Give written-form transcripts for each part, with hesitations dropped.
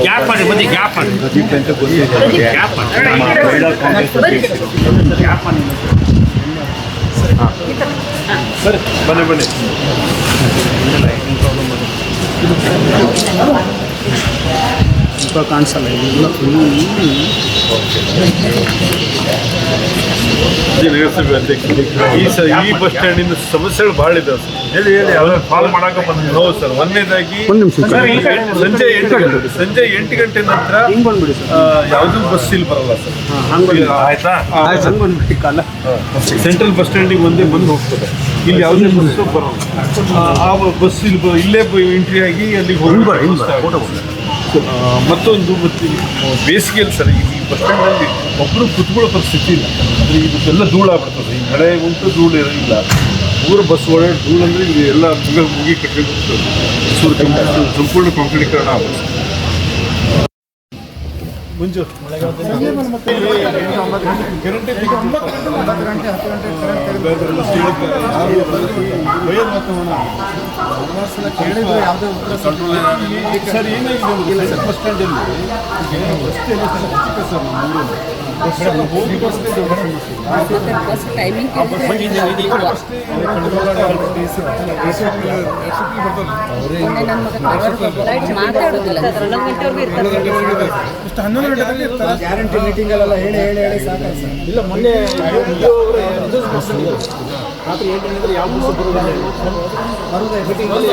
Gap ಮಾಡಿ ಬನ್ನಿ, gap ಮಾಡಿ, ಗ್ಯಾಪ್ ಮಾಡಿ ಸರಿ ಬನ್ನಿ ಬನ್ನಿ. ಕಾಣಿಸಲ್ಲ ಈ ಬಸ್ ಸ್ಟ್ಯಾಂಡಿನ ಸಮಸ್ಯೆಗಳು ಭಾಳ ಇದಾವೆ ಸರ್. ಹೇಳಿ ಹೇಳಿ ಅವ್ರ ಫಾಲೋ ಮಾಡಕ್ಕೆ ಬಂದಿದ್ದೀವಿ. ಹೌದು ಸರ್. ಒಂದನೇದಾಗಿ ಸಂಜೆ 8 ಗಂಟೆ ನಂತರ ಯಾವುದೂ ಬಸ್ ಇಲ್ಲಿ ಬರಲ್ಲ ಸರ್. ಆಯ್ತಾ? ಸೆಂಟ್ರಲ್ ಬಸ್ ಸ್ಟ್ಯಾಂಡಿಗೆ ಒಂದೇ ಬಂದು ಹೋಗ್ತದೆ. ಇಲ್ಲಿ ಯಾವುದೇ ಬಸ್ ಬರಲ್ಲ. ಆ ಬಸ್ ಇಲ್ಲೇ ಎಂಟ್ರಿ ಆಗಿ ಅಲ್ಲಿಗೆ ಹೋಗಿ ಮತ್ತೊಂದು ಬೇಸಿಗೆಯಲ್ಲಿ ಸರ್ ಈ ಬಸ್ ಸ್ಟ್ಯಾಂಡಲ್ಲಿ ಒಬ್ಬರು ಕುತ್ಕೊಳ್ಳೋ ಪರಿಸ್ಥಿತಿ ಇಲ್ಲ. ಅಂದರೆ ಇದಕ್ಕೆಲ್ಲ ಧೂಳಾಗ್ಬಿಡ್ತದೆ. ಈ ಮಳೆ ಉಂಟು ಧೂಳು ಇರೋದಿಲ್ಲ. ಊರ ಬಸ್ ಒಳಗೆ ಧೂಳು ಅಂದರೆ ಇದು ಎಲ್ಲ ಮುಗಿ ಕಟ್ಟಬೇಕು. ಸಂಪೂರ್ಣ ಕಾಂಕ್ರೀಟೀಕರಣ ಆಗುತ್ತೆ. ಮುಂಚೆ ಸರ್ ಏನಾಗಿದೆ ಬಸ್ ಸ್ಟ್ಯಾಂಡಲ್ಲಿ ಗ್ಯಾರಂಟಿ ಮೀಟಿಂಗಲ್ಲೆಲ್ಲ ಹೇಳಿ ಸಾಕಾಗ ಸರ್. ಇಲ್ಲ ಮೊನ್ನೆ ರಾತ್ರಿ 8 ಗಂಟೆ ಯಾವ ಬಸ್ ಬರುವುದೇ ಮೀಟಿಂಗಲ್ಲಿ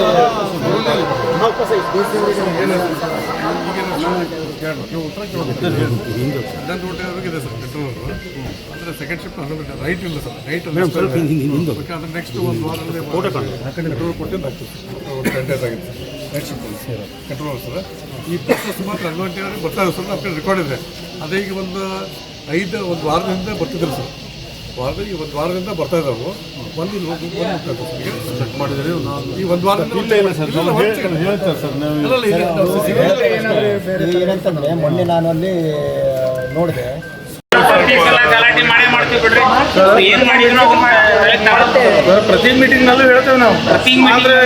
ಅವಕಾಶ ಅಂದರೆ ಸೆಕೆಂಡ್ ಶಿಫ್ಟ್ ರೈಟ್ ಇಲ್ಲ ಸರ್. ರೈಟ್ ಅಂದರೆ ನೆಕ್ಸ್ಟ್ ಒಂದು ವಾರದಲ್ಲಿ ಕಂಟ್ರೋಲ್ ಕೊಟ್ಟಿದ್ದು ಆಗ್ತದೆ. 1 ಗಂಟೆ ಆಗಿತ್ತು ನೈಟ್ ಶಿಫ್ಟ್ ಕಂಟ್ರೋಲ್ ಸರ್. ಈ ಬಸ್ಸಸ್ ಮಾತ್ರ 11 ಗಂಟೆವರೆಗೆ ಬರ್ತಾ ಇದೆ ಸರ್. ನಮ್ಮ ರೆಕಾರ್ಡ್ ಇದೆ. ಅದೇ ಈಗ ಒಂದು ವಾರದಿಂದ ಬರ್ತಿದ್ರು ಸರ್. ಒಂದು ವಾರದಿಂದ ಬರ್ತಾ ಇದ್ದಾವೆ. ಒಂದು ಚೆಕ್ ಮಾಡಿದರೆ ಈ ಒಂದು ವಾರದಿಂದ ಹೇಳ್ತಾರೆ ಸರ್. ಏನಂತಂದರೆ ಮೊನ್ನೆ ನಾನು ಅಲ್ಲಿ ನೋಡಿದೆ. ಪ್ರತಿ ಮೀಟಿಂಗ್ನಲ್ಲೂ ಹೇಳ್ತೇವೆ ನಾವು. ಆದರೆ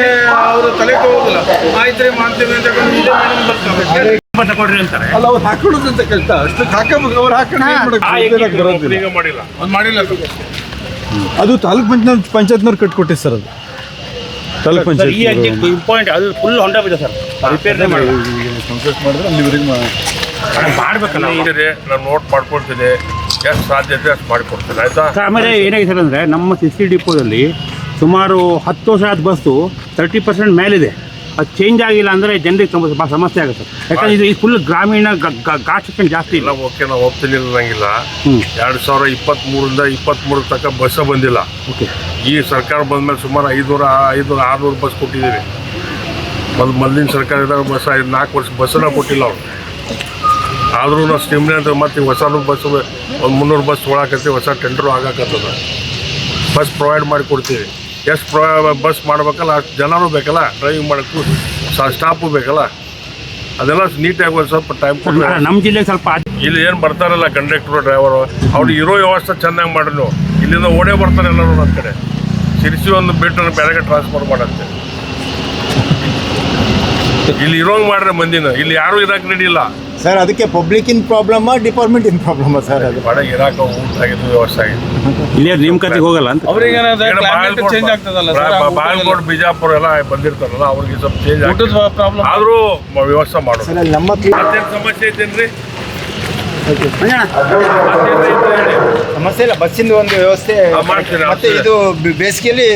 ಅವರು ತಲೆ ಹೋಗೋದಿಲ್ಲ. ಆಯ್ತು ರೀ ಮಾಡ್ತೇವೆ ಅಂತ ಕೊಡ್ರಿ ಅಂತಾರೆ. ಅಲ್ಲ ಅವ್ರು ಹಾಕೊಳ್ಳೋದು ಅಂತ ಕೇಳ್ತಾ ಅಷ್ಟಕ್ಕೆ ಹಾಕಬೇಕು. ಅವ್ರು ಹಾಕೊಂಡು ಮಾಡಿಲ್ಲ. ಅದು ತಾಲೂಕ್ ಪಂಚಾಯತ್ನವ್ರು ಕಟ್ಕೊಟ್ಟೆ ಸರ್. ಅದು ತಾಲೂಕ್ ಪಂಚಾಯತ್ ಇಂಪಾರ್ಟೆಂಟ್. ಅದು ಫುಲ್ ಹೊಂಡ ಬಿದೆ ಸರ್. ರಿಪೇರ್ ಮಾಡಿದ್ರೆ ಅಲ್ಲಿವರೆಗೆ ಮಾಡ್ಬೇಕಲ್ಲ. ನಾನು ನೋಟ್ ಮಾಡ್ಕೊಳ್ತೀನಿ. ಎಷ್ಟು ಸಾಧ್ಯತೆ ಅಷ್ಟು ಮಾಡಿಕೊಡ್ತೀನಿ. ಆಯ್ತಾ? ಆಮೇಲೆ ಏನಾಗಿದೆ ಸರ್ ಅಂದರೆ ನಮ್ಮ ಸಿಸಿ ಡಿಪೋದಲ್ಲಿ ಸುಮಾರು 10 ವರ್ಷ ಆದ ಬಸ್ಸು 30% ಮೇಲಿದೆ. ಅದು ಚೇಂಜ್ ಆಗಿಲ್ಲ ಅಂದರೆ ಜನರಿಗೆ ಸಮಸ್ಯೆ ಆಗುತ್ತೆ ಸರ್. ಯಾಕಂದರೆ ಇದು ಫುಲ್ ಗ್ರಾಮೀಣ ಘಾಟ್ ಸೆಕ್ಷನ್ ಜಾಸ್ತಿ ಇಲ್ಲ. ಓಕೆ, ನಾವು ಒಪ್ತೀನಿ ಅನ್ನಂಗಿಲ್ಲ. 2023ರಿಂದ 23 ತನಕ ಬಸ್ ಬಂದಿಲ್ಲ. ಓಕೆ. ಈ ಸರ್ಕಾರ ಬಂದಮೇಲೆ ಸುಮಾರು 500-600 ಬಸ್ ಕೊಟ್ಟಿದ್ದೀವಿ. ಮೊದಲಿನ ಸರ್ಕಾರ ಇದ್ದಾಗ ಬಸ್ 4 ವರ್ಷ ಬಸ್ಸನ್ನ ಕೊಟ್ಟಿಲ್ಲ ಅವ್ರು. ಆದ್ರೂ ನಾವು ಸ್ಟಿಮ್ನೆ ಅಂತ ಮತ್ತೆ ಹೊಸ ಬಸ್ ಒಂದು 300 ಬಸ್ ತೊಗೊಳಕತ್ತೀವಿ. ಹೊಸ ಟೆಂಡರು ಆಗಾಕತ್ತದ. ಬಸ್ ಪ್ರೊವೈಡ್ ಮಾಡಿ ಕೊಡ್ತೀವಿ. ಎಷ್ಟು ಬಸ್ ಮಾಡ್ಬೇಕಲ್ಲ ಅಷ್ಟು ಜನರೂ ಬೇಕಲ್ಲ. ಡ್ರೈವಿಂಗ್ ಮಾಡೋಕ್ಕೂ ಸ್ಟಾಫು ಬೇಕಲ್ಲ. ಅದೆಲ್ಲ ನೀಟಾಗಿ ಒಂದು ಸ್ವಲ್ಪ ಟೈಮ್ ಕೊಟ್ಟು ನಮ್ಮ ಜಿಲ್ಲೆಗೆ ಸ್ವಲ್ಪ ಇಲ್ಲಿ ಏನು ಬರ್ತಾರಲ್ಲ ಕಂಡಕ್ಟ್ರು ಡ್ರೈವರು ಅವ್ರು ಇರೋ ವ್ಯವಸ್ಥೆ ಚೆನ್ನಾಗಿ ಮಾಡ್ರಿ. ನೀವು ಇಲ್ಲಿಂದ ಓಡೇ ಬರ್ತಾರೆ ಎಲ್ಲರೂ ನನ್ನ ಕಡೆ. ಸಿರಿಸಿ ಒಂದು ಬಿಟ್ಟು ಬೇರೆ ಟ್ರಾನ್ಸ್ಫರ್ ಮಾಡಂತೆ. ಇಲ್ಲಿ ಇರೋಂಗೆ ಮಾಡ್ರೆ ಮಂದಿನ. ಇಲ್ಲಿ ಯಾರೂ ಇರೋಕೆ ರೆಡಿ ಇಲ್ಲ ಸರ್. ಅದಕ್ಕೆ ಪಬ್ಲಿಕ್ಕಿನ ಪ್ರಾಬ್ಲಮ್ಮ ಡಿಪಾರ್ಟ್ಮೆಂಟಿನ ಪ್ರಾಬ್ಲಮ್ಮ ಸರ್. ಅದು ಒಳಗೆ ಇರಾಕ ಊಟ ಆಗಿದ್ದು ವ್ಯವಸ್ಥೆ ಆಗಿದೆ. ಇಲ್ಲಿ ನೇಮಕಾತಿಗೆ ಹೋಗಲ್ಲ ಅಂತ ಅವ್ರಿಗೆ ಚೇಂಜ್ ಆಗ್ತದಲ್ಲ. ಬಾಗಲಕೋಟೆ ಬಿಜಾಪುರ ಎಲ್ಲ ಬಂದಿರ್ತಾರಲ್ಲ ಅವ್ರಿಗೆ ಸ್ವಲ್ಪ ಚೇಂಜ್ ಊಟದ ಪ್ರಾಬ್ಲಮ್ ಆದರೂ ವ್ಯವಸ್ಥೆ ಮಾಡೋದು. ಸರ್ ಅಲ್ಲಿ ನಮ್ಮ ಮತ್ತೇನು ಸಮಸ್ಯೆ ಐತೇನ್ರಿ? ಸಮಸ್ಯೆ ಇಲ್ಲ. ಬಸ್ಸಿಂದ ಒಂದು ವ್ಯವಸ್ಥೆ ಮಾಡ್ತೀರಾ? ಮತ್ತೆ ಇದು ಬೇಸಿಗೆಯಲ್ಲಿ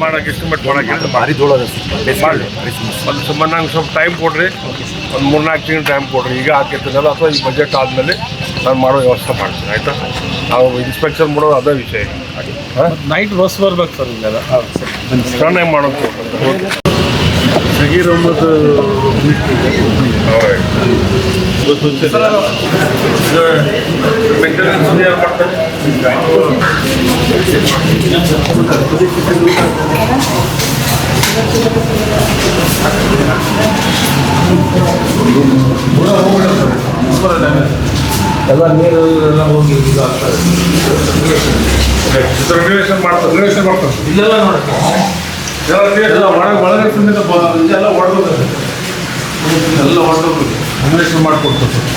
ಮಾಡಕ್ಕೆ ಎಸ್ಟಿಮೇಟ್ ಮಾಡಕ್ಕೆ ಭಾರಿ ಧೂಳದ ಮಾಡಿ. ಒಂದು ಸುಮ್ಮನೆ ನಂಗೆ ಸ್ವಲ್ಪ ಟೈಮ್ ಕೊಡ್ರಿ. ಒಂದು 3-4 ತಿಂಗಳು ಟೈಮ್ ಕೊಡ್ರಿ. ಈಗ ಹಾಕಿರ್ತೀನಲ್ಲ ಅಥವಾ ಈ ಬಜೆಟ್ ಆದಮೇಲೆ ನಾನು ಮಾಡೋ ವ್ಯವಸ್ಥೆ ಮಾಡ್ತೀನಿ. ಆಯಿತಾ? ನಾವು ಇನ್ಸ್ಪೆಕ್ಷನ್ ಮಾಡೋದು ಅದೇ ವಿಷಯ. ನೈಟ್ ಬಸ್ ಬರ್ಬೇಕು ಸರ್. ಇಲ್ಲೆಲ್ಲ ಚೆನ್ನಾಗಿ ಮಾಡೋದು. ಸಗೀರ್ ಅಹಮದ್ ಮೇಂಟೆನೆನ್ಸ್ ಯಾರು ಮಾಡ್ತಾರೆ? ಎಲ್ಲ ನೀರು ಎಲ್ಲ ಹೋಗಿ ಇದು ಆಗ್ತದೆ. ರಿನೋವೇಷನ್ ಮಾಡ್ತಾರೆ. ಇದೆಲ್ಲ ನೋಡಿ ಎಲ್ಲ ಒಳಗಡೆ ಇದೆಲ್ಲ ಹೊಡೆದು ಎಲ್ಲ ಹೊರಟು ಇನ್ವೆಸ್ಟ್ ಮಾಡಿಕೊಡ್ತಾರೆ ಸರ್.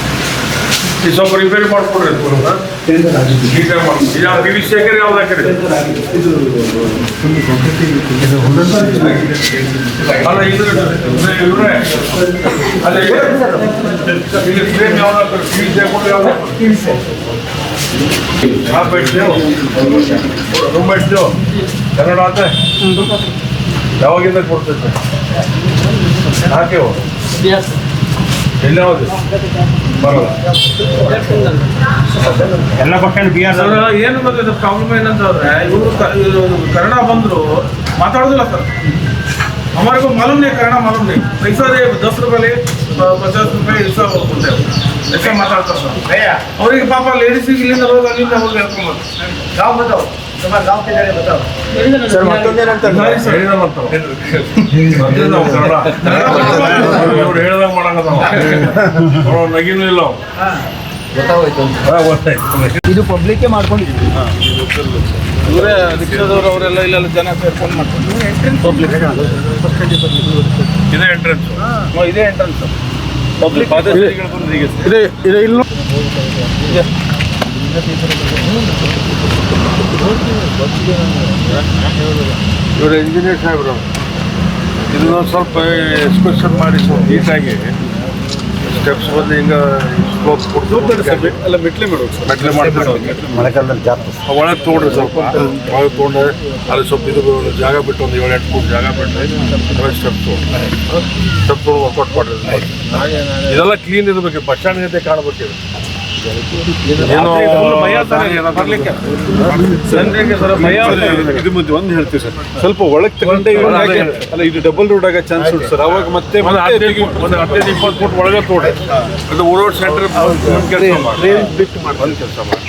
ಈ ಸ್ವಲ್ಪ ರಿಪೇರಿ ಮಾಡಿಕೊಡ್ರಿ ನೀಟಾಗಿ ಮಾಡ್ತೀವಿ. ಯಾವ ಪಿ ವಿ ಸಿ ಹಾಕಿರಿ ಯಾವ್ದು ಹಾಕಿರಿ ಅಲ್ಲ ಇವ್ರೆ ಅಲ್ಲ ಇಲ್ಲಿ ಫ್ರೇಮ್ ಯಾವ್ದು ಹಾಕಿರಿ ಪಿ ವಿ ಸಿ ಹಾಕೊಂಡು ಯಾವ್ದು आप बैठते हो तुम बैठते हो कन्नड़ आता है ಯಾವಾಗಿಂದ ಕೊಡ್ತೈತೆ ಹಾಕಿ ಎಲ್ಲಿ ಯಾವುದು ಬರೋಲ್ಲ ಎಲ್ಲ ಕೊಟ್ಟೆ ಬಿ ಆರ್ ಏನು ಗೊತ್ತಿದೆ ಪ್ರಾಬ್ಲಮ್ ಏನಂತಂದ್ರೆ ಇವರು ಕನ್ನಡ ಬಂದರು ಮಾತಾಡೋದಿಲ್ಲ ಸರ್. हमारे को मालूम नहीं करना मालूम नहीं पैसा दे 10 रुपये 50 रुपये ऐसा बोलते हैं ऐसा माताಡ್ತಾರೆ ಸರ್. ಅವರಿಗೆ ಪಾಪ ಲೇಡೀಸಿಗೆ ಇಲ್ಲಿಂದ ಹೋಗಿ ಅಲ್ಲಿಂದ ಹೋಗಿ ಹೇಳ್ಕೊಂಡು गाँव बताओ तुम्हारा गाँव के जगह बताओ सर ಮತ್ತೊಂದೇನಂತ ಹೇಳಿದ ಮಾಡ್ತಾವ ನಾವು ಕನ್ನಡ ಇವ್ರು ಹೇಳ್ದಂಗ ಮಾಡಂಗದ ನಗಿನೂ ಇಲ್ಲ ಗೊತ್ತಾಯ್ತು. ಇದು ಪಬ್ಲಿಕ್ ಮಾಡ್ಕೊಂಡಿದ್ದೀವಿ. ಇವರೇ ರಿಕ್ಷಾದವರು ಅವರೆಲ್ಲ ಇಲ್ಲೆಲ್ಲ ಜನ ಸೇರ್ಕೊಂಡು ಮಾಡ್ತಾರೆ. ಪಬ್ಲಿಕ್ ಇದೇ ಎಂಟ್ರೆನ್ಸ್ ಇದೇ ಎಂಟ್ರೆನ್ಸ್ ಪಬ್ಲಿಕ್ ಇದೆ ಇಲ್ಲ ಇವರು ಇಂಜಿನಿಯರ್ ಸಾಹೇಬ್ರು ಇದನ್ನ ಸ್ವಲ್ಪ ಎಕ್ಸ್ಪ್ರೆಷನ್ ಮಾಡಿ ಸ್ವಲ್ಪ ನೀಟಾಗಿ ಸ್ಟೆಪ್ಸ್ ಬಂದು ಹಿಂಗೆ ಸ್ಲೋಪ್ ಕೊಡ್ತಾರೆ ಎಲ್ಲ ಮೆಟ್ಲೆ ಮಾಡೋದು ಮೆಟ್ಲೆ ಮಾಡ್ತಾರೆ. ಮಳೆಗಾಲದಲ್ಲಿ ಜಾಸ್ತಿ ಒಳಗೆ ತೊಗೊಂಡ್ರಿ ಸ್ವಲ್ಪ ಒಳಗೆ ತೊಗೊಂಡ್ರೆ ಅಲ್ಲಿ ಸ್ವಲ್ಪ ಇದು ಜಾಗ ಬಿಟ್ಟು ಒಂದು 7-8 ಫೂಟ್ ಜಾಗ ಬಿಟ್ಟರೆ ಸ್ಟೆಪ್ ತೊಗೊಂಡು ವರ್ಕೌಟ್ ಮಾಡಿದ್ರೆ ಇದೆಲ್ಲ ಕ್ಲೀನ್ ಇರಬೇಕು. ಬಸ್ ಸ್ಟ್ಯಾಂಡ್ ಜೊತೆ ಕಾಣಬೇಕು. ಏನೋ ಇದು ಮುಂದೆ ಒಂದು ಹೇಳ್ತೀವಿ ಸರ್, ಸ್ವಲ್ಪ ಒಳಗೆ ತಗೊಂಡೆ ಅಲ್ಲ ಇದು ಡಬಲ್ ರೋಡ್ ಆಗೋ ಚಾನ್ಸ್ ಉಂಟು ಸರ್. ಅವಾಗ ಮತ್ತೆ ಒಂದು 15-20 ಫೂಟ್ ಒಳಗೆ ತೋಡಿ ಅದು ರೋಡ್ ಸೆಂಟ್ರ್ ಕೆಲಸ ಮಾಡಿ ಒಂದು ಕೆಲಸ ಮಾಡಿ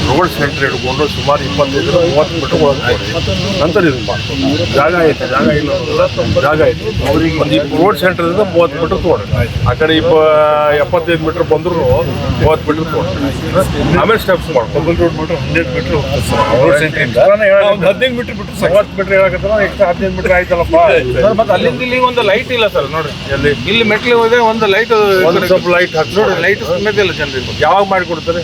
ರೋಡ್ ಸೆಂಟ್ರ್ ಹಿಡ್ಕೊಂಡು ಸುಮಾರು 25-30 ಮೀಟರ್ ಒಳಗೆ ತೋಡಿ ನಂತರ ಇದು ಮಾಡ್ಕೊಂಡು ಜಾಗ ಐತೆ ಜಾಗ ಇಲ್ಲ ಜಾಗ ಐತೆ ಅವ್ರಿಗೆ ಒಂದು ರೋಡ್ ಸೆಂಟ್ರಿಂದ 30 ಮೀಟರ್ ತೋಡಿ ಆ ಕಡೆ 75 ಮೀಟರ್ ಬಂದರೂ 30 ಮೀಟರ್ ತೋಡಿ ಆಮೇಲೆ ಸ್ಟೆಪ್ಸ್ ಮಾಡ್ಕೊಂಡು ರೋಡ್ ಮೀಟರ್ 100 ಮೀಟರ್ ಹೋಗ್ತದೆ ಸರ್. ರೋಡ್ ಸೆಂಟ್ರಿಂದ 15 ಮೀಟರ್ ಬಿಟ್ಟು 30 ಮೀಟರ್ ಹೇಳಕತ್ತಾರ ಎಕ್ಸ್ಟ್ರಾ 15 ಮೀಟರ್ ಆಯ್ತಲ್ಲಪ್ಪ. ಮತ್ತೆ ಅಲ್ಲಿಂದ ಇಲ್ಲಿ ಒಂದು ಲೈಟ್ ಇಲ್ಲ ಸರ್ ನೋಡ್ರಿ. ಎಲ್ಲಿ ಇಲ್ಲಿ ಮೆಟ್ಲು ಹೋದೆ ಒಂದು ಲೈಟ್ ಒಂದು ಸ್ವಲ್ಪ ಲೈಟ್ ಹಾಕಿ ನೋಡಿ ಲೈಟ್ ಸಮೇತ ಇಲ್ಲ ಜನರಿಗೆ. ಯಾವಾಗ ಮಾಡಿ ಕೊಡ್ತಾರೆ?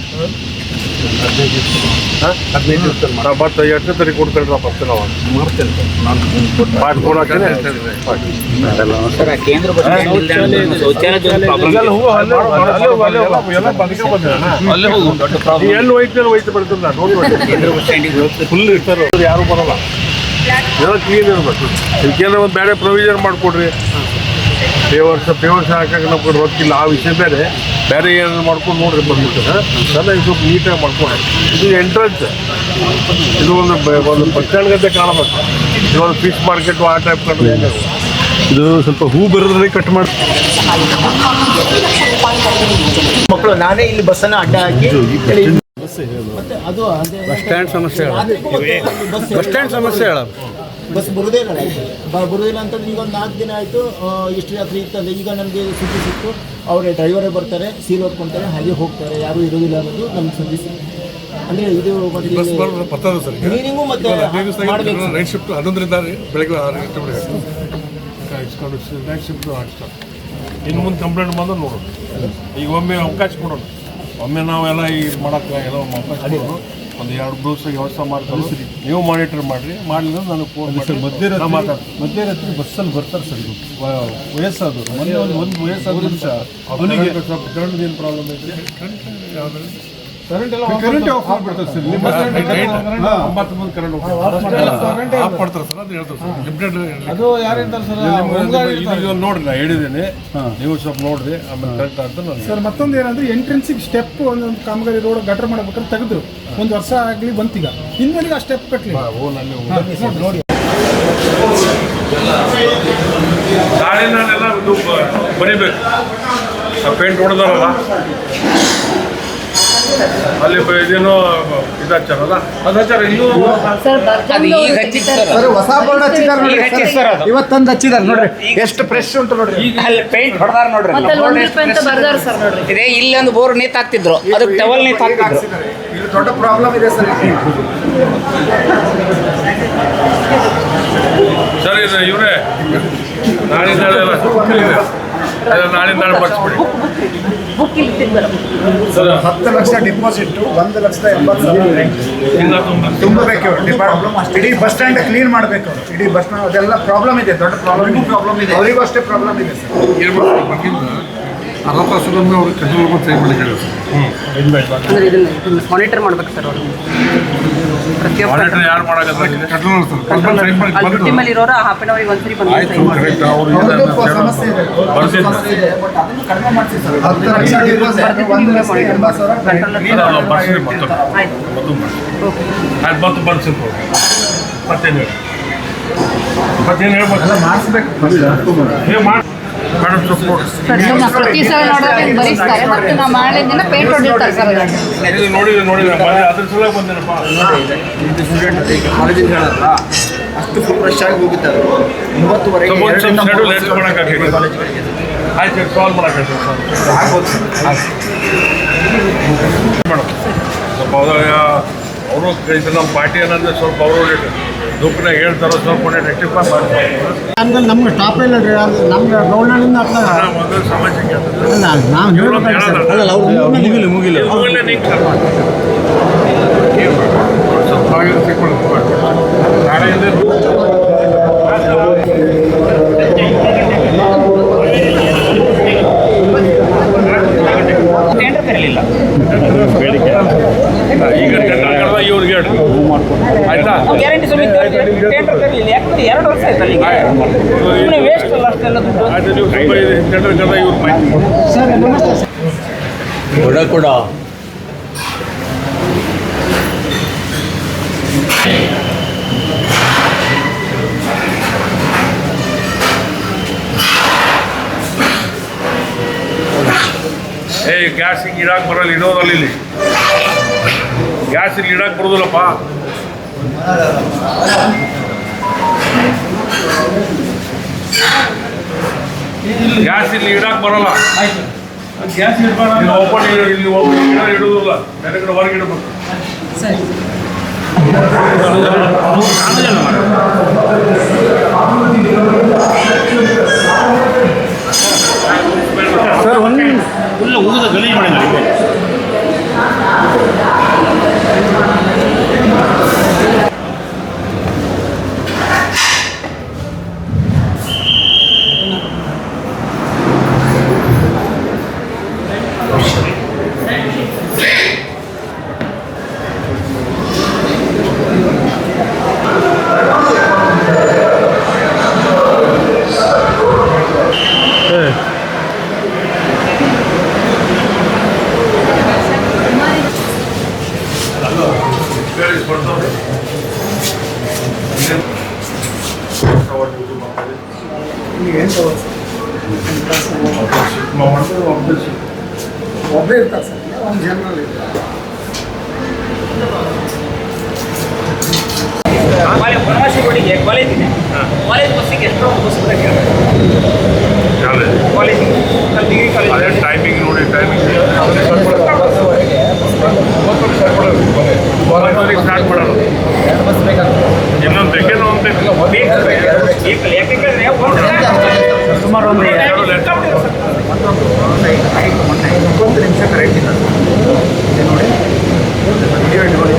15 ಮತ್ತೆ 8ನೇ ತಾರೀಕು ಕೊಡ್ತಾರೆ. ನಾವು ಬರ್ತೀನಿ ಅವಾಗ ಮಾಡ್ಕೊಡಕ್ಕೆ ಕೇಂದ್ರ ಬಸ್ ಸ್ಟ್ಯಾಂಡ್ ನಿಲ್ದಾಣದಲ್ಲಿ ಶೌಚಾಲಯದ ಒಂದು ಪ್ರಾಬ್ಲಮ್ ಅಲ್ಲೇ ಹೋಗು ದೊಡ್ಡ ಪ್ರಾಬ್ಲಮ್. ಎಲ್ಲಿ ಹೋಯ್ತು ಬರ್ತೀನಿ ನಾನು ನೋಡಿ ಕೇಂದ್ರ ಬಸ್ ಸ್ಟ್ಯಾಂಡಿಗೆ ಹೋಗ್ತಾರೆ. ಫುಲ್ ಇರ್ತಾರೆ ಯಾರು ಬರೋಲ್ಲ. ಎಲ್ಲ ಕ್ಲೀನ್ ಇರಬೇಕು. ಇದಕ್ಕೇನೋ ಒಂದು ಬೇರೆ ಪ್ರೊವಿಷನ್ ಮಾಡಿಕೊಡ್ರಿ. ಪೇವರ್ಸ್ ಹಾಕಕ್ಕೆ ನಮ್ಗೆ ರೊಕ್ಕಿಲ್ಲ ಆ ವಿಷಯ ಬೇರೆ ಬೇರೆ ಏನಾದ್ರು ಮಾಡ್ಕೊಂಡು ನೋಡ್ರಿ ಬಂದ್ಬಿಟ್ಟು ಚೆನ್ನಾಗಿ ಸ್ವಲ್ಪ ನೀಟಾಗಿ ಮಾಡ್ಕೊಂಡು ಇದು ಎಂಟ್ರೆನ್ಸ್. ಇದು ಒಂದು ಬಸ್ ಸ್ಟ್ಯಾಂಡ್ ಗಂಟೆ ಕಾಣಬೇಕು. ಇದು ಒಂದು ಫಿಶ್ ಮಾರ್ಕೆಟ್ ಆ ಟೈಪ್ ಕಂಡ್ರೆ ಹೇಗಾಗುತ್ತೆ. ಇದು ಸ್ವಲ್ಪ ಹೂ ಬರೋದ್ರಲ್ಲಿ ಕಟ್ ಮಾಡಿ ಮಕ್ಕಳು ನಾನೇ ಇಲ್ಲಿ ಬಸ್ಸನ್ನು ಅಡ್ಡ ಹಾಕಿ ಅದು ಬಸ್ ಸ್ಟ್ಯಾಂಡ್ ಸಮಸ್ಯೆ ಬಸ್ ಸ್ಟ್ಯಾಂಡ್ ಸಮಸ್ಯೆ ಹೇಳ ಬಸ್ ಬರುವುದೇ ಇಲ್ಲ ಬರುವುದಿಲ್ಲ ಅಂತಂದ್ರೆ ಈಗ ಒಂದು 4 ದಿನ ಆಯಿತು. ಇಷ್ಟು ರಾತ್ರಿ ಇರ್ತದೆ. ಈಗ ನನಗೆ ಸುದ್ದಿ ಸಿಕ್ತು ಅವರೇ ಡ್ರೈವರೇ ಬರ್ತಾರೆ, ಸೀಲ್ ಹೊತ್ಕೊತಾರೆ, ಹಾಗೆ ಹೋಗ್ತಾರೆ, ಯಾರೂ ಇರೋದಿಲ್ಲ ಅನ್ನೋದು ನಮ್ಗೆ ಸುದ್ದಿ ಸಿಕ್ತು. ಅಂದರೆ ಇದು ಬಸ್ ಬರ್ತದೆ ಸರ್. ಕ್ಲೀನಿಂಗು ಮತ್ತೆ ಮಾಡಬೇಕು. ನೈಟ್ ಶಿಫ್ಟ್ 11ರಿಂದ ಬೆಳಗ್ಗೆ 6 ಗಂಟೆ ಇಸ್ಕೊಂಡು ನೈಟ್ ಶಿಫ್ಟ್ ಸ್ಟಾರ್ಟ್. ಇನ್ನು ಮುಂದೆ ಕಂಪ್ಲೇಂಟ್ ಬಂದ್ರೆ ನೋಡೋಣ. ಈಗ ಒಮ್ಮೆ ಅವಕಾಶ ಕೊಡೋಣ. ಒಮ್ಮೆ ನಾವೆಲ್ಲ ಈಗ ಮಾಡೋಕ್ಕೆ ಎಲ್ಲ ಅವಕಾಶ ಕೊಡೋಣ. ಒಂದು 2 ದಿವಸ ವ್ಯವಸ್ಥೆ ಮಾಡ್ತಾರೆ. ನೀವು ಮಾನಿಟರ್ ಮಾಡಿರಿ. ಮಾಡಲಿಲ್ಲ ನನಗೆ ಫೋನ್ ಮಾಡಿ ಮಧ್ಯರಾತ್ರಿ ಬಸ್ಸಲ್ಲಿ ಬರ್ತಾರೆ ಸರ್. ಇದು ವಯಸ್ಸಾದವರು ಮೊನ್ನೆ ಒಂದು ವಯಸ್ಸಾದ ನಿಮಿಷ ಅವನಿಗೆ ಸ್ವಲ್ಪ ಕರೆಂಟ್ ಏನು ಪ್ರಾಬ್ಲಮ್ ಐತೆ? ಕರೆಂಟ್ ಆಫ್ ಮಾಡ್ಬಿಡ್ತಾರೆ ಸರ್. ನಿಮ್ಮ 9 ಮಂದಿ ಕರೆಂಟ್ ಆಫ್ ಮಾಡ್ತಾರೆ ಸರ್. ಅದು ಹೇಳ್ತಾರೆ ಸರ್ ಲಿಮಿಟೆಡ್. ಅದು ಯಾರು ಹೇಳ್ತಾರೆ ಸರ್? ಇದು ನೋಡ್ರಿ ನಾ ಹೇಳಿದ್ದೀನಿ, ನೀವು ಸ್ವಲ್ಪ ನೋಡ್ರಿ ಆಮೇಲೆ ಕರೆಕ್ಟ್ ಅಂತ ನಾನು ಸರ್. ಮತ್ತೊಂದು ಏನಂದ್ರೆ ಎಂಟ್ರೆನ್ಸಿಗೆ ಸ್ಟೆಪ್ ಒಂದೊಂದು ಕಾಮಗಾರಿ ರೋಡ್ ಗಟರ್ ಮಾಡ್ಬೇಕಾದ್ರೆ ತೆಗೆದ್ರು. 1 ವರ್ಷ ಆಗಲಿ ಬಂತೀಗ ಇನ್ಮೇಲೆ ಆ ಸ್ಟೆಪ್ ಕಟ್ಟಲಿ. ನೋಡಿ ನಾಳೆ ನಾನೆಲ್ಲ ಇದು ಬರೀಬೇಕು. ಪೇಂಟ್ ಹೊಡೆದಾರಲ್ಲ ಅಲ್ಲಿ ಇದೇನೋ ಇದು ಹಚ್ಚಾರಲ್ಲ ಅದು ಹಚ್ಚಾರ. ಇನ್ನೂ ಸರ್ ಹೊಸ ಬೋರ್ಡ್ ಹಚ್ಚಿದ್ದಾರೆ. ಇವತ್ತೊಂದು ಹಚ್ಚಿದ್ದಾರೆ ನೋಡ್ರಿ, ಎಷ್ಟು ಫ್ರೆಶ್ ಉಂಟು ನೋಡ್ರಿ. ಅಲ್ಲಿ ಪೇಂಟ್ ಹೊಡೆದಾರ ನೋಡ್ರಿ. ಇದೇ ಇಲ್ಲೊಂದು ಬೋರ್ ನೇತ್ ಹಾಕ್ತಿದ್ರು, ಅದಕ್ಕೆ ಟವಲ್ ನೇತ್ ಹಾಕ್ತಿದ್ರು. ಇದು ದೊಡ್ಡ ಪ್ರಾಬ್ಲಮ್ ಇದೆ ಸರ್. ಸರ್ ಇದು ಇವರೇ ನಾಳೆ ಎಲ್ಲ ನಾಳೆ ಬರ್ಸ್ಬಿಡಿ. ಬುಕ್ ಇಲ್ಲಿ ತಿರ್ಬರಬೇಕು. 10 ಲಕ್ಷ ಡಿಪಾಸಿಟ್, 1,80,000 ತುಂಬಬೇಕು. ಇಡೀ ಬಸ್ ಸ್ಟ್ಯಾಂಡ್ ಕ್ಲೀನ್ ಮಾಡಬೇಕು. ಇಡೀ ಬಸ್ ಸ್ಟ್ಯಾಂಡ್ ಅದೆಲ್ಲ ಪ್ರಾಬ್ಲಮ್ ಇದೆ, ದೊಡ್ಡ ಪ್ರಾಬ್ಲಮ್ ಇದೆ. ಅವರಿಗೂ ಅಷ್ಟೇ ಪ್ರಾಬ್ಲಮ್ ಇದೆ ಸರ್. ಅರವತ್ತು ಅವ್ರಿಗೆ ಕಂಟ್ರೋಲ್ ಮಾಡಿ ಸೈನ್ ಮಾಡಿ ಅಂದರೆ ಇದನ್ನು ಮಾನಿಟರ್ ಮಾಡ್ಬೇಕು ಸರ್ ಅವರು. ಪ್ರತಿಯೊಬ್ಬರು ಯಾರು ಮಾಡೋಕ್ಕೆ ಕಂಟ್ರೋಲ್ ಸರ್ ಸೈನ್ ಮಾಡಿ ಅಲ್ಲಿ ಡ್ಯೂಟಿ ಮೇಲೆ ಇರೋರು ಹಾಫ್ ಆನ್ ಅವರಿಗೆ ಒಂದ್ಸರಿ ಬಂದು ಆಯ್ತು ಸೈನ್ ಮಾಡಿ. ಕರೆಕ್ಟ್. ಅವ್ರು ಸಮಸ್ಯೆ ಇದೆ, ಸಮಸ್ಯೆ ಇದೆ. ಬಟ್ ಅದನ್ನು ಕಡಿಮೆ ಮಾಡಿಸಿ ಸರ್. 10 ಲಕ್ಷ ಡಿಪಾಸಿಟ್, 1,80,000 ಆಯ್ತು ಓಕೆ. ಅದು ಬರ್ಸಿರ್ಬೋದು. ಮತ್ತೇನು ಹೇಳ್ಬೋದು? ಮಾಡಿಸ್ಬೇಕು. ಮೇಡಮ್ ಸಪೋರ್ಟ್ ಸರ್ ನಮ್ಮ ಪ್ರತಿ ಸಲ ನೋಡಿದಾಗ ಹಿಂಗೆ ಬರೀತಾರೆ ಮತ್ತು ನಾವು ಮಾಡೋ ದಿನ ಪೇಂಟ್ ಹೊಡಿರ್ತಾರೆ ಸರ್ ಅದನ್ನು. ಇದು ನೋಡಿದ್ರೆ ಅದ್ರ ಸಲ ಬಂದೇನಪ್ಪ. ಕಾಲೇಜಿಗೆ ಹೇಳಲ್ಲ ಅಷ್ಟು ಫುಲ್ ಫ್ರೆಶ್ ಆಗಿ ಹೋಗುತ್ತಾರೆ. 9:30 ಆಯ್ತು ಕಾಲ್ ಮಾಡೋಕ್ಕೆ ಆಗ್ಬೋದು ಮೇಡಮ್. ಸ್ವಲ್ಪ ಅವರು ಕಳಿಸಿ ನಮ್ಮ ಪಾರ್ಟಿ ಏನಂದ್ರೆ ಸ್ವಲ್ಪ ಅವರು ದುಃಖನ ಹೇಳ್ತಾರೋ ಸ್ವಲ್ಪ ರೆಕ್ಟಿಫೈ ಮಾಡ್ತಾರೆ. ನಮ್ಗೆ ಸ್ಟಾಪ್ ಇಲ್ಲ ರೀ, ನಮ್ಗೆ ಗೌರ್ಮೆಂಟಿಂದ ಒಂದು ಸಮಸ್ಯೆ ನಾವು ಮುಗಿಲ್ಲ ಸ್ವಲ್ಪ ನಾಳೆಯಿಂದ ಟೆಂಡರ್ ಕರೀಲಿಲ್ಲ. ಈಗ ಇವ್ರಿಗೆ ಹೇಳಿ ಆಯ್ತಾ. ಗ್ಯಾರಂಟಿ ಸಮೇತ ಟೆಂಡರ್ ಕರೀಲಿಲ್ಲ. ಯಾಕಂದ್ರೆ 2 ವರ್ಷ ಆಯ್ತಲ್ಲ ಈಗ. ಸುಮ್ಮನೆ ವೇಸ್ಟ್ ಅಲ್ಲ ಅಷ್ಟೆಲ್ಲ ದುಡ್ಡು. ಆಯ್ತು ನೀವು ಸ್ವಲ್ಪ ಟೆಂಡರ್ ಕರೆದ ಇವ್ರು ಮಾಹಿತಿ ಸರ್ ನಮಸ್ತೆ ಸರ್. ಕೂಡ ಗ್ಯಾಸ್ ಹಿಂಗೆ ಇಡಕ್ಕೆ ಬರಲ್ಲ, ಇಡೋದಲ್ಲ ಇಲ್ಲಿ. ಗ್ಯಾಸ್ ಇಲ್ಲಿ ಇಡಕ್ಕೆ ಬರೋದಿಲ್ಲಪ್ಪ. ಗ್ಯಾಸ್ ಇಲ್ಲಿ ಇಡಕ್ಕೆ ಬರಲ್ಲ. ಗ್ಯಾಸ್ ಓಪನ್ ಇಲ್ಲಿ ಇಡೋದಿಲ್ಲ, ಬೇರೆ ಕಡೆ ಹೊರಗೆ ಇಡಬೇಕು. ಸರ್ ಒಂದು ಫುಲ್ ಉಗಿದ ಗಲೀಜು ಮಾಡಿದ್ದಾರೆ. ಒಬ್ಬರೇ ಇರ್ತಾರೆ ಸರ್, ಒಂದು ಜನರಲ್ಲಿ ಇರ್ತಾರೆ. ಬನವಾಸಿ ರೋಡಿಗೆ ಕಾಲೇಜ್ ಇದೆ. ಕಾಲೇಜ್ ಬಸ್ಸಿಗೆ ಎಷ್ಟೋ ಬಸ್ ಕಾಲೇಜಿಗೆ ಅಲ್ಲಿ ಡಿಗ್ರಿ ಕಾಲೇಜ್ ಅದೇ ಟೈಮಿಂಗ್ ನೋಡಿ, ಟೈಮಿಂಗ್ ಸ್ಟಾರ್ಟ್ ಮಾಡೋದು. ಇನ್ನೊಂದು ಬೇಕೇನೋ ಅಂತ ಯಾಕೆಂದ್ರೆ ಸುಮಾರು ಒಂದು 20 ನಿಮಿಷ ಕರೆಕ್ಟ್ ಇದೆ ನೋಡಿ. ವಿಡಿಯೋ ಇಟ್ಕೊಳ್ಳಿ.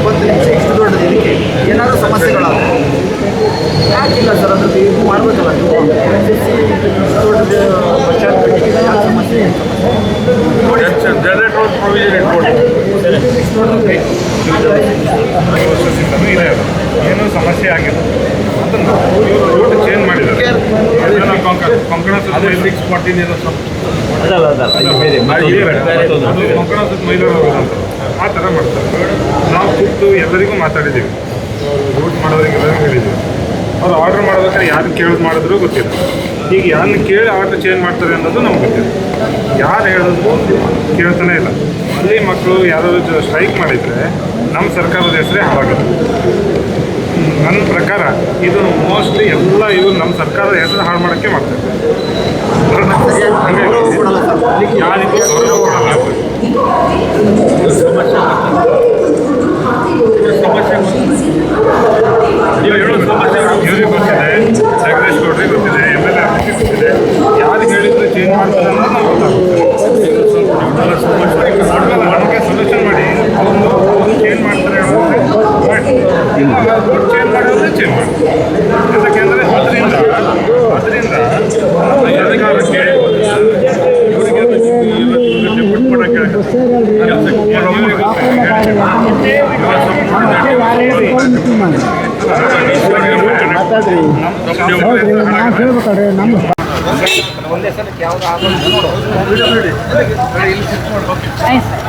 20 ನಿಮಿಷ ಇಷ್ಟು ದೊಡ್ಡದು. ಇದಕ್ಕೆ ಏನಾದರೂ ಸಮಸ್ಯೆಗಳಾಗ ಯಾಕಿಲ್ಲ ಸರ್, ಅದ್ರದ್ದು ಇದು ಮಾಡಬೇಕಲ್ಲ ನೀವು. ದೊಡ್ಡದು ಸಮಸ್ಯೆ ಜನರೇಟರ್ ಪ್ರೊವಿಷನ್ ಇಟ್ಕೊಂಡು ಏನೂ ಸಮಸ್ಯೆ ಆಗಿಲ್ಲ. ಅದನ್ನು ರೂಟ್ ಚೇಂಜ್ ಮಾಡಿದ್ದಾರೆ. ಕೊಂಕಣ ಸುತ್ತ 614 ಏನೋ ಕೊಂಕಣ ಸುತ್ತ ಮೈಲೂರು ಅಂತ ಆ ಥರ ಮಾಡ್ತಾರೆ. ನಾವು ಕೂತು ಎಲ್ಲರಿಗೂ ಮಾತಾಡಿದ್ದೀವಿ, ರೂಟ್ ಮಾಡೋರಿಗೆ ಎಲ್ಲರಿಗೂ ಹೇಳಿದ್ದೀವಿ. ಅವ್ರು ಆರ್ಡ್ರ್ ಮಾಡೋದಕ್ಕೆ ಯಾರು ಕೇಳೋದು ಮಾಡಿದ್ರೂ ಗೊತ್ತಿಲ್ಲ. ಈಗ ಯಾರನ್ನ ಕೇಳಿ ಆರ್ಡ್ರ್ ಚೇಂಜ್ ಮಾಡ್ತಾರೆ ಅನ್ನೋದು ನಮ್ಗೆ ಗೊತ್ತಿಲ್ಲ. ಯಾರು ಹೇಳಿದ್ರು ಕೇಳ್ತಾನೆ ಇಲ್ಲ. ಅಲ್ಲಿ ಮಕ್ಕಳು ಯಾರಾದರೂ ಸ್ಟ್ರೈಕ್ ಮಾಡಿದರೆ ನಮ್ಮ ಸರ್ಕಾರದ ಹೆಸರೇ ಹಾಳಾಗುತ್ತೆ. ನನ್ನ ಪ್ರಕಾರ ಇದು ಮೋಸ್ಟ್ಲಿ ಎಲ್ಲ ಇವರು ನಮ್ಮ ಸರ್ಕಾರದ ಹೆಸರು ಹಾಳು ಮಾಡೋಕ್ಕೆ ಮಾಡ್ತಾರೆ. ಯಾರಿಗೂ ಗೌರವ ಕೊಡಲ್ಲ. ಸಮಸ್ಯೆ ನೀವು ಹೇಳೋ ಸಮಸ್ಯೆ ಇವ್ರಿಗೆ ಗೊತ್ತಿದೆ, ಜಗದೀಶ್ ಗೌಡ್ರಿಗೆ ಗೊತ್ತಿದೆ, MLA ಗೊತ್ತಿದೆ. ಯಾರಿಗೆ ಹೇಳಿದ್ರು ರೋಡ್ ಚೇಂಜ್ ಮಾಡೋದ್ರೆ ಚೇಂಜ್ ಮಾಡಿ. ಯಾಕೆಂದರೆ ಅದರಿಂದ ಸರ್ಕಾರಕ್ಕೆ ಇವರಿಗೆ ಡೆಪ್ಯೂಟ್ ಮಾಡೋಕ್ಕೆ ಒಂದೇ ಸಲಕ್ಕೆ ಯಾವ್ದು ಆಗೋದು ನೋಡು. ಆಯ್ತು ಸರ್.